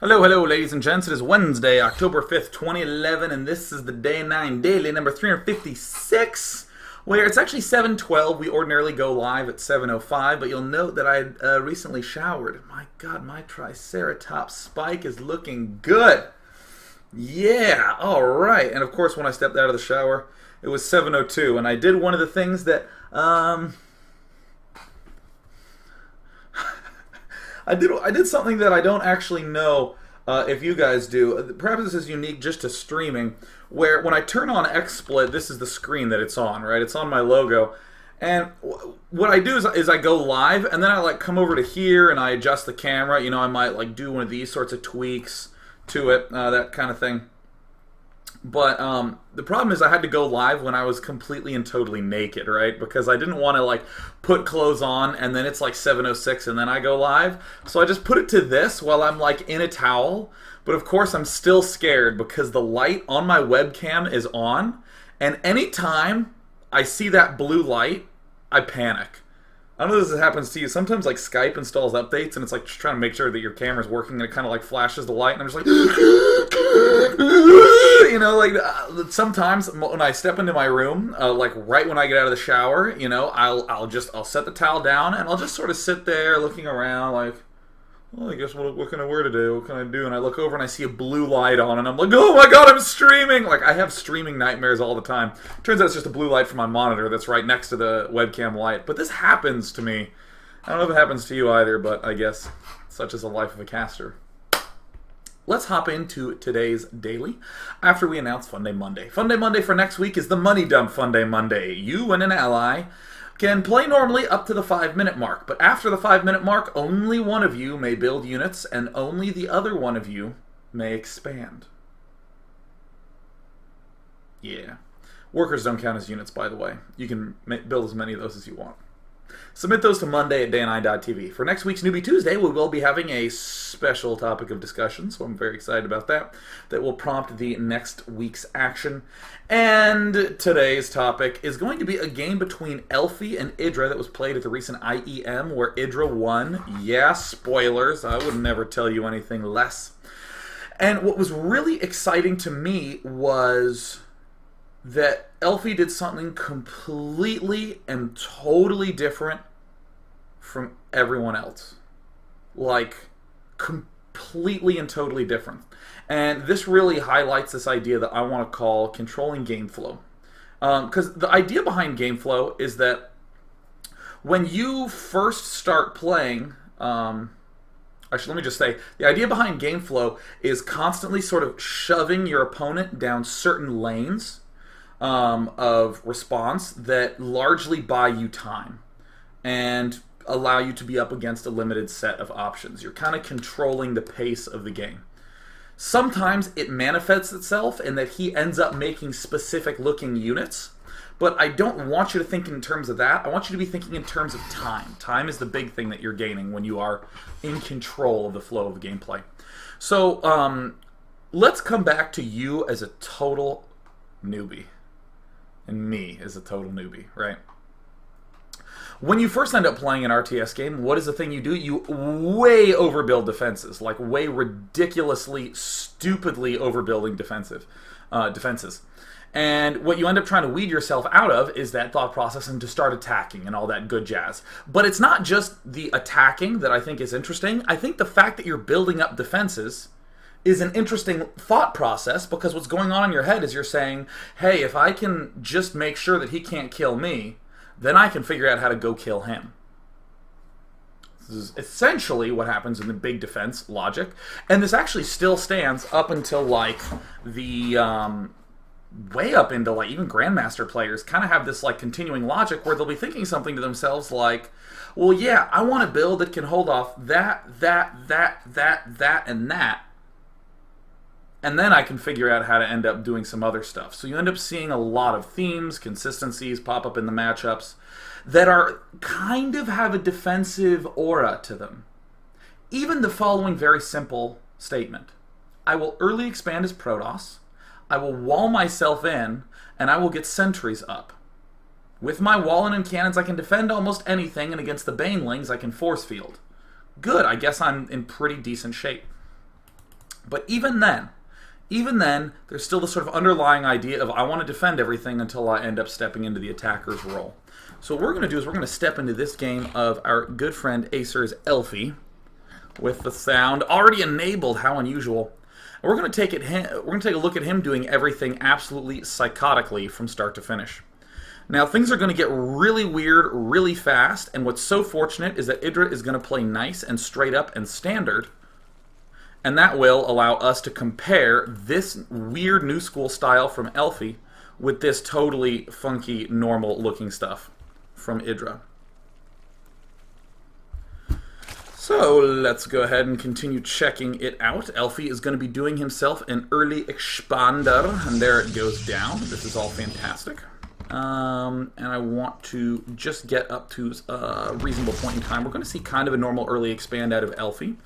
Hello, hello, ladies and gents. It is Wednesday, October 5th, 2011, and this is the Day 9 Daily, number 356, where it's actually 7:12. We ordinarily go live at 7:05, but you'll note that I recently showered. My God, my Triceratops spike is looking good. Yeah, all right. And of course, when I stepped out of the shower, it was 7:02, and I did one of the things that, I did something that I don't actually know if you guys do. Perhaps this is unique just to streaming, where when I turn on XSplit, this is the screen that it's on, right? It's on my logo. And what I do is I go live, and then I like come over to here and I adjust the camera. You know, I might like do one of these sorts of tweaks to it, that kind of thing. But the problem is I had to go live when I was completely and totally naked, right? Because I didn't want to like put clothes on and then it's like 7:06 and then I go live. So I just put it to this while I'm like in a towel. But of course I'm still scared because the light on my webcam is on. And anytime I see that blue light, I panic. I don't know if this happens to you. Sometimes like Skype installs updates and it's like just trying to make sure that your camera's working and it kind of like flashes the light and I'm just like, you know, like sometimes when I step into my room, like right when I get out of the shower, you know, I'll set the towel down and I'll just sort of sit there looking around like, well, I guess what can I wear today? What can I do? And I look over and I see a blue light on and I'm like, oh my God, I'm streaming! Like, I have streaming nightmares all the time. Turns out it's just a blue light from my monitor that's right next to the webcam light. But this happens to me. I don't know if it happens to you either, but I guess such is the life of a caster. Let's hop into today's daily after we announce Funday Monday. Funday Monday for next week is the Money Dump Funday Monday. You and an ally can play normally up to the 5-minute mark, but after the 5-minute mark, only one of you may build units, and only the other one of you may expand. Yeah. Workers don't count as units, by the way. You can build as many of those as you want. Submit those to Monday at day9.tv. For next week's Newbie Tuesday, we will be having a special topic of discussion, so I'm very excited about that. That will prompt the next week's action. And today's topic is going to be a game between Elfie and Idra that was played at the recent IEM, where Idra won. Yeah, spoilers. I would never tell you anything less. And what was really exciting to me was that Elfie did something completely and totally different from everyone else. Like, completely and totally different. And this really highlights this idea that I want to call controlling game flow. Because the idea behind game flow is that when you first start playing, actually let me just say, the idea behind game flow is constantly sort of shoving your opponent down certain lanes of response that largely buy you time and allow you to be up against a limited set of options. You're kind of controlling the pace of the game. Sometimes it manifests itself in that he ends up making specific looking units, but I don't want you to think in terms of that. I want you to be thinking in terms of time. Time is the big thing that you're gaining when you are in control of the flow of the gameplay. So let's come back to you as a total newbie. And me as a total newbie, right? When you first end up playing an RTS game, what is the thing you do? You way overbuild defenses, like way ridiculously, stupidly overbuilding defenses. And what you end up trying to weed yourself out of is that thought process and to start attacking and all that good jazz. But it's not just the attacking that I think is interesting. I think the fact that you're building up defenses is an interesting thought process, because what's going on in your head is you're saying, hey, if I can just make sure that he can't kill me, then I can figure out how to go kill him. This is essentially what happens in the big defense logic. And this actually still stands up until like the way up into like even Grandmaster players kind of have this like continuing logic where they'll be thinking something to themselves like, well, yeah, I want a build that can hold off that, and that. And then I can figure out how to end up doing some other stuff. So you end up seeing a lot of themes, consistencies pop up in the matchups that are kind of have a defensive aura to them. Even the following very simple statement. I will early expand as Protoss, I will wall myself in, and I will get sentries up. With my walling and cannons I can defend almost anything, and against the Banelings I can force field. Good, I guess I'm in pretty decent shape. But even then, there's still the sort of underlying idea of I want to defend everything until I end up stepping into the attacker's role. So what we're going to do is we're going to step into this game of our good friend Acer's Elfie with the sound already enabled. How unusual! And we're going to take a look at him doing everything absolutely psychotically from start to finish. Now things are going to get really weird really fast, and what's so fortunate is that Idra is going to play nice and straight up and standard, and that will allow us to compare this weird new school style from Elfie with this totally funky normal looking stuff from Idra. So let's go ahead and continue checking it out. Elfie is going to be doing himself an early expander, and there it goes down. This is all fantastic. And I want to just get up to a reasonable point in time. We're going to see kind of a normal early expand out of Elfie.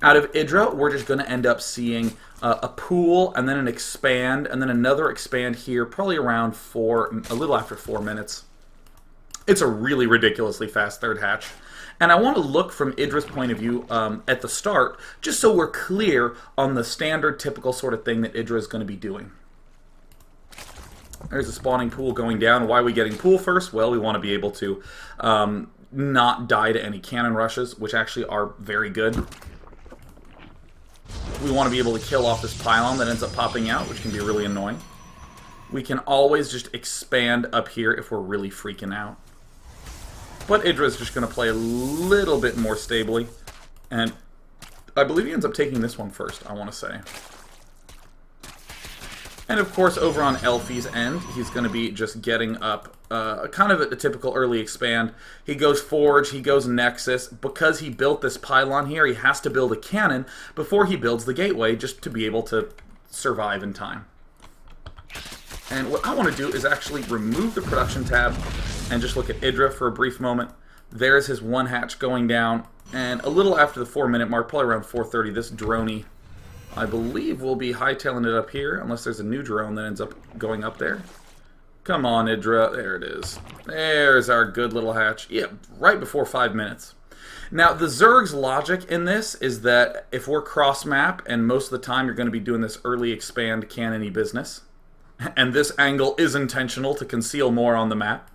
Out of Idra, we're just going to end up seeing a pool, and then an expand, and then another expand here, probably around a little after 4 minutes. It's a really ridiculously fast third hatch. And I want to look from Idra's point of view at the start, just so we're clear on the standard, typical sort of thing that Idra is going to be doing. There's a spawning pool going down. Why are we getting pool first? Well, we want to be able to not die to any cannon rushes, which actually are very good. We want to be able to kill off this pylon that ends up popping out, which can be really annoying. We can always just expand up here if we're really freaking out. But Idra is just going to play a little bit more stably. And I believe he ends up taking this one first, I want to say. And of course, over on Elfie's end, he's going to be just getting up kind of a typical early expand. He goes Forge, he goes Nexus. Because he built this pylon here, he has to build a cannon before he builds the gateway, just to be able to survive in time. And what I want to do is actually remove the production tab and just look at Idra for a brief moment. There's his one hatch going down. And a little after the 4-minute mark, probably around 4:30, this droney, I believe, will be hightailing it up here, unless there's a new drone that ends up going up there. Come on, Idra. There it is. There's our good little hatch. Yeah, right before 5 minutes. Now, the Zerg's logic in this is that if we're cross-map, and most of the time you're going to be doing this early expand cannon-y business, and this angle is intentional to conceal more on the map,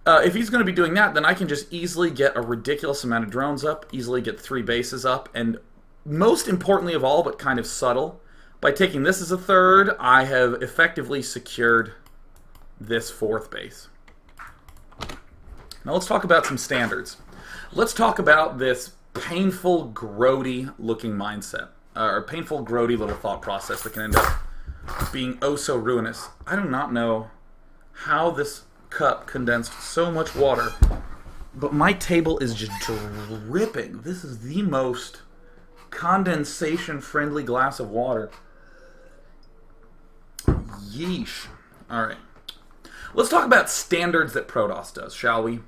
if he's going to be doing that, then I can just easily get a ridiculous amount of drones up, easily get 3 bases up, and most importantly of all, but kind of subtle, by taking this as a third, I have effectively secured this 4th base. Now let's talk about some standards. Let's talk about this painful, grody looking mindset, or painful, grody little thought process that can end up being oh so ruinous. I do not know how this cup condensed so much water, but my table is just dripping. This is the most condensation-friendly glass of water. Yeesh. Alright. Let's talk about standards that Protoss does, shall we?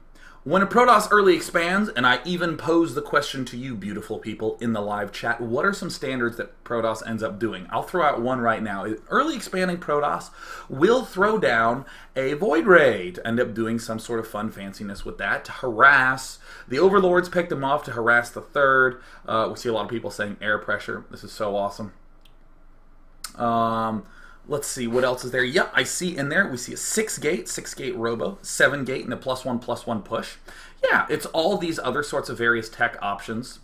When a Protoss early expands, and I even pose the question to you, beautiful people, in the live chat, what are some standards that Protoss ends up doing? I'll throw out one right now. Early expanding Protoss will throw down a Void Ray to end up doing some sort of fun fanciness with that, to harass. The Overlords picked them off to harass the third. We see a lot of people saying air pressure. This is so awesome. Let's see, what else is there? Yep, I see in there, we see a 6-gate robo, 7-gate, and a +1/+1 push. Yeah, it's all these other sorts of various tech options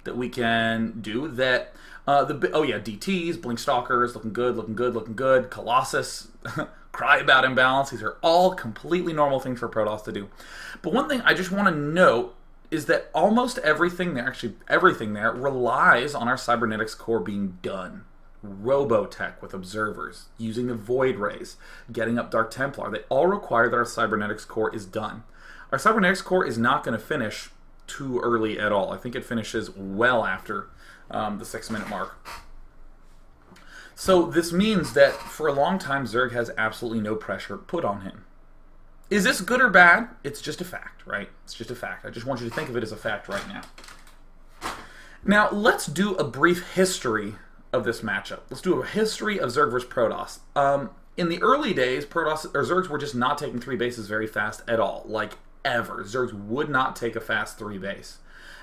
that we can do that, DTs, Blink Stalkers, looking good, Colossus, cry about imbalance. These are all completely normal things for Protoss to do. But one thing I just want to note is that almost everything there, actually everything there, relies on our cybernetics core being done. Robotech with observers, using the Void Rays, getting up Dark Templar. They all require that our cybernetics core is done. Our cybernetics core is not going to finish too early at all. I think it finishes well after the 6-minute mark. So this means that for a long time, Zerg has absolutely no pressure put on him. Is this good or bad? It's just a fact, right? It's just a fact. I just want you to think of it as a fact right now. Now, let's do a brief history of this matchup. Let's do a history of Zerg versus Protoss. In the early days, Zergs were just not taking 3 bases very fast at all, like ever. Zergs would not take a fast 3 base.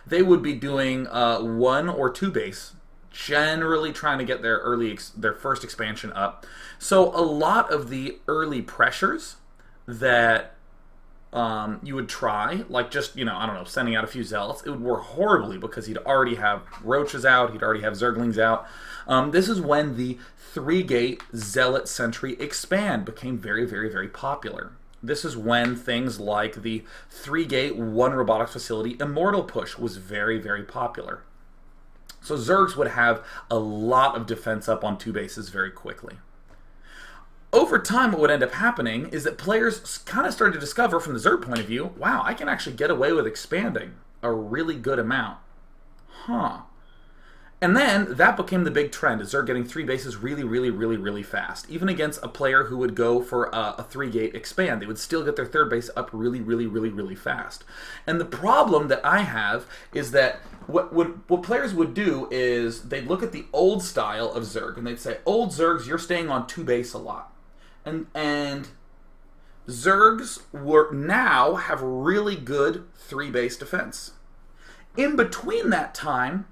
They would be doing 1 or 2 base generally trying to get their first expansion up. So a lot of the early pressures that you would try, like just, I don't know, sending out a few zealots, it would work horribly because he'd already have roaches out, he'd already have zerglings out. This is when the 3-gate zealot sentry expand became very, very, very popular. This is when things like the 3-gate 1 robotics facility immortal push was very, very popular. So Zergs would have a lot of defense up on 2 bases very quickly. Over time, what would end up happening is that players kind of started to discover, from the Zerg point of view, wow, I can actually get away with expanding a really good amount. And then that became the big trend, is Zerg getting 3 bases really, really, really, really fast. Even against a player who would go for a 3-gate expand, they would still get their 3rd base up really, really, really, really fast. And the problem that I have is that what players would do is they'd look at the old style of Zerg, and they'd say, old Zergs, you're staying on 2 base a lot. And Zergs now have really good 3-base defense. In between that time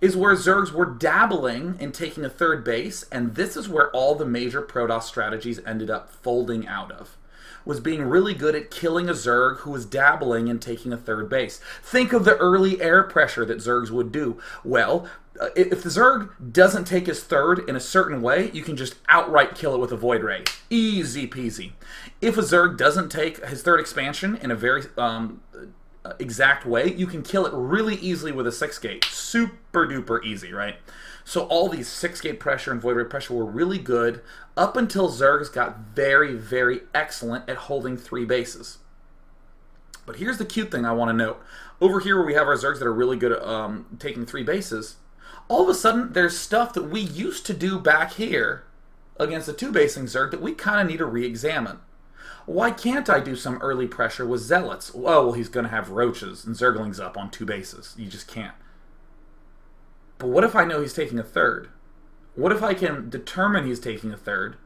is where Zergs were dabbling in taking a 3rd base, and this is where all the major Protoss strategies ended up folding out of, was being really good at killing a Zerg who was dabbling in taking a 3rd base. Think of the early air pressure that Zergs would do. Well, if the Zerg doesn't take his 3rd in a certain way, you can just outright kill it with a Void Ray. Easy peasy. If a Zerg doesn't take his 3rd expansion in a very exact way, you can kill it really easily with a 6-gate. Super duper easy, right? So all these 6-gate pressure and Void Ray pressure were really good up until Zergs got very, very excellent at holding 3 bases. But here's the cute thing I want to note. Over here where we have our Zergs that are really good at taking 3 bases, all of a sudden there's stuff that we used to do back here against a 2-basing Zerg that we kind of need to re-examine. Why can't I do some early pressure with zealots? Oh, well, he's going to have roaches and zerglings up on 2 bases. You just can't. But what if I know he's taking a 3rd? What if I can determine he's taking a 3rd?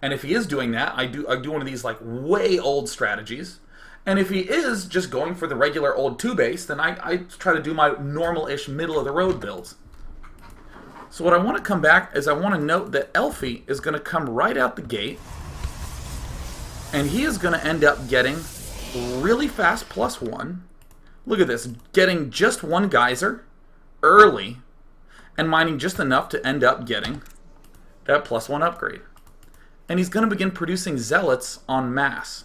And if he is doing that, I do one of these like way old strategies. And if he is just going for the regular old 2-base, then I try to do my normal-ish middle-of-the-road builds. So what I want to come back is I want to note that Elfie is going to come right out the gate, and he is going to end up getting really fast +1. Look at this, getting just 1 geyser early, and mining just enough to end up getting that +1 upgrade. And he's going to begin producing zealots en masse.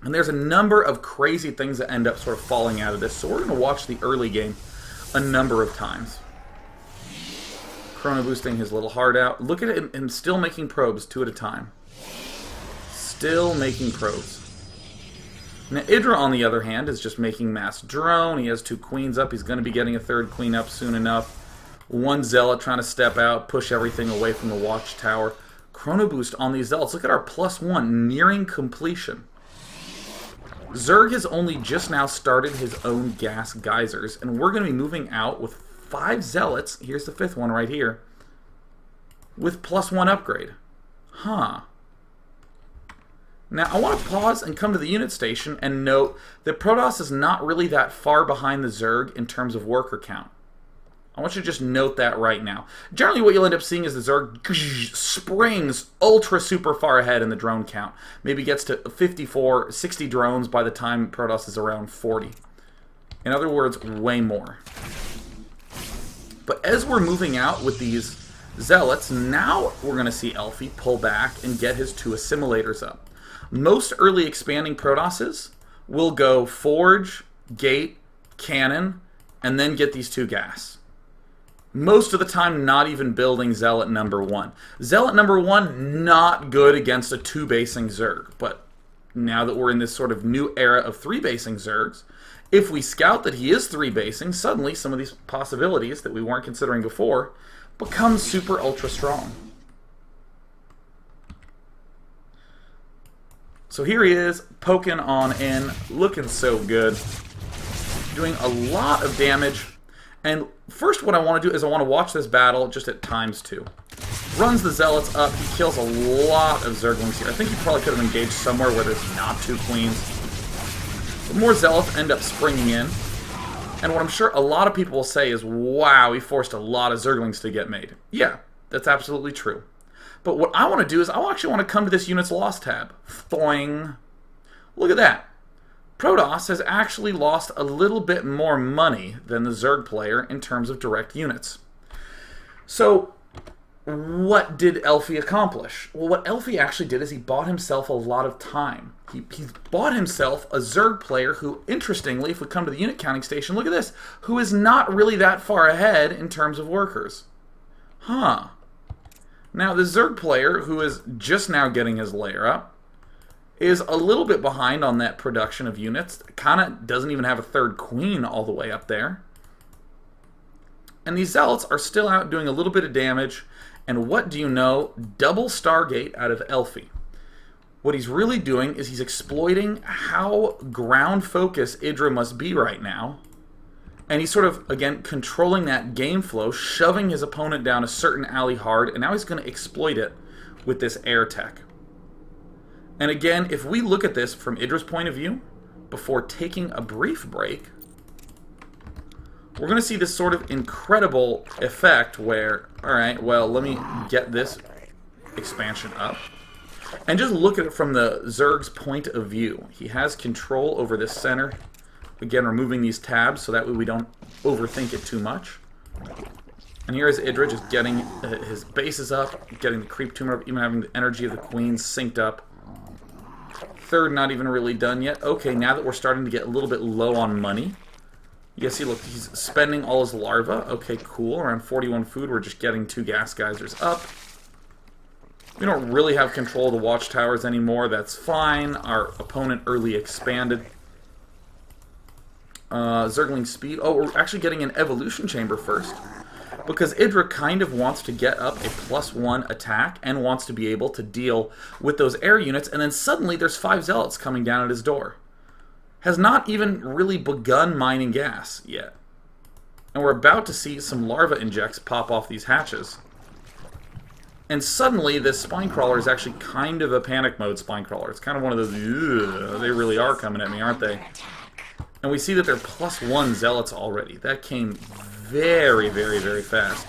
And there's a number of crazy things that end up sort of falling out of this, so we're going to watch the early game a number of times. Chrono boosting his little heart out. Look at him still making probes 2 at a time. Still making probes. Now Idra, on the other hand, is just making mass drone. He has 2 queens up. He's going to be getting a 3rd queen up soon enough. 1 zealot trying to step out, push everything away from the watchtower. Chrono boost on these zealots. Look at our +1 nearing completion. Zerg has only just now started his own gas geysers, and we're going to be moving out with 5 zealots. Here's the 5th one right here. With +1 upgrade. Now I want to pause and come to the unit station and note that Protoss is not really that far behind the Zerg in terms of worker count. I want you to just note that right now. Generally what you'll end up seeing is the Zerg springs ultra super far ahead in the drone count. Maybe gets to 54, 60 drones by the time Protoss is around 40. In other words, way more. But as we're moving out with these zealots, now we're going to see Elfie pull back and get his 2 assimilators up. Most early expanding Protosses will go Forge, Gate, Cannon, and then get these 2 gas. Most of the time not even building Zealot number 1. Zealot number 1, not good against a 2-basing Zerg, but now that we're in this sort of new era of 3-basing Zergs, if we scout that he is 3-basing, suddenly some of these possibilities that we weren't considering before become super ultra strong. So here he is, poking on in, looking so good, doing a lot of damage. And first what I want to do is I want to watch this battle just at ×2. Runs the zealots up, he kills a lot of zerglings here. I think he probably could have engaged somewhere where there's not 2 queens. But more zealots end up springing in. And what I'm sure a lot of people will say is, wow, he forced a lot of Zerglings to get made. Yeah, that's absolutely true. But what I want to do is I actually want to come to this Units Lost tab. Thoing. Look at that. Protoss has actually lost a little bit more money than the Zerg player in terms of direct units. So, what did Elfie accomplish? Well, what Elfie actually did is he bought himself a lot of time. He bought himself a Zerg player who, interestingly, if we come to the unit counting station, look at this, who is not really that far ahead in terms of workers. Huh. Now, the Zerg player, who is just now getting his layer up, is a little bit behind on that production of units. Kind of doesn't even have a third queen all the way up there. And these Zealots are still out doing a little bit of damage. And what do you know? Double Stargate out of Elfie. What he's really doing is he's exploiting how ground focused Idra must be right now. And he's sort of, again, controlling that game flow, shoving his opponent down a certain alley hard, and now he's going to exploit it with this air tech. And again, if we look at this from Idra's point of view, before taking a brief break, we're going to see this sort of incredible effect where, alright, well, let me get this expansion up. And just look at it from the Zerg's point of view. He has control over this center. Again, removing these tabs so that way we don't overthink it too much. And here is Idra just getting his bases up, getting the creep tumor up, even having the energy of the queens synced up. Third not even really done yet. Okay, now that we're starting to get a little bit low on money. You see, look, he's spending all his larvae. Okay, cool. Around 41 food, we're just getting 2 gas geysers up. We don't really have control of the watchtowers anymore. That's fine. Our opponent early expanded. Zergling speed. Oh, we're actually getting an evolution chamber first. Because Idra kind of wants to get up a +1 attack and wants to be able to deal with those air units, and then suddenly there's 5 Zealots coming down at his door. Has not even really begun mining gas yet. And we're about to see some larva injects pop off these hatches. And suddenly this spine crawler is actually kind of a panic mode spine crawler. It's kind of one of those, they really are coming at me, aren't they? And we see that they're +1 Zealots already. That came very, very, very fast.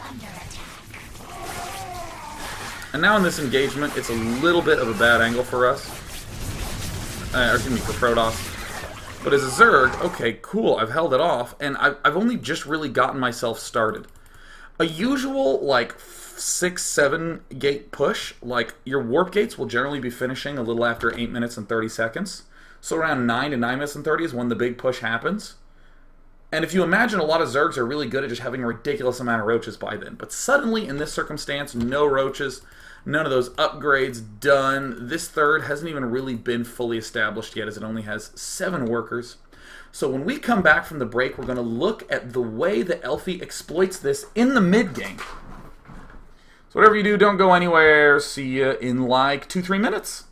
And now in this engagement, it's a little bit of a bad angle for us. Or excuse me, for Protoss. But as a Zerg, okay, cool, I've held it off, and I've only just really gotten myself started. A usual, like, 6-7 gate push, like, your warp gates will generally be finishing a little after 8 minutes and 30 seconds. So around 9 to 9 minutes and 30 is when the big push happens. And if you imagine, a lot of Zergs are really good at just having a ridiculous amount of roaches by then. But suddenly, in this circumstance, no roaches, none of those upgrades done. This third hasn't even really been fully established yet, as it only has 7 workers. So when we come back from the break, we're going to look at the way that Elfie exploits this in the mid-game. So whatever you do, don't go anywhere. See you in like 2-3 minutes.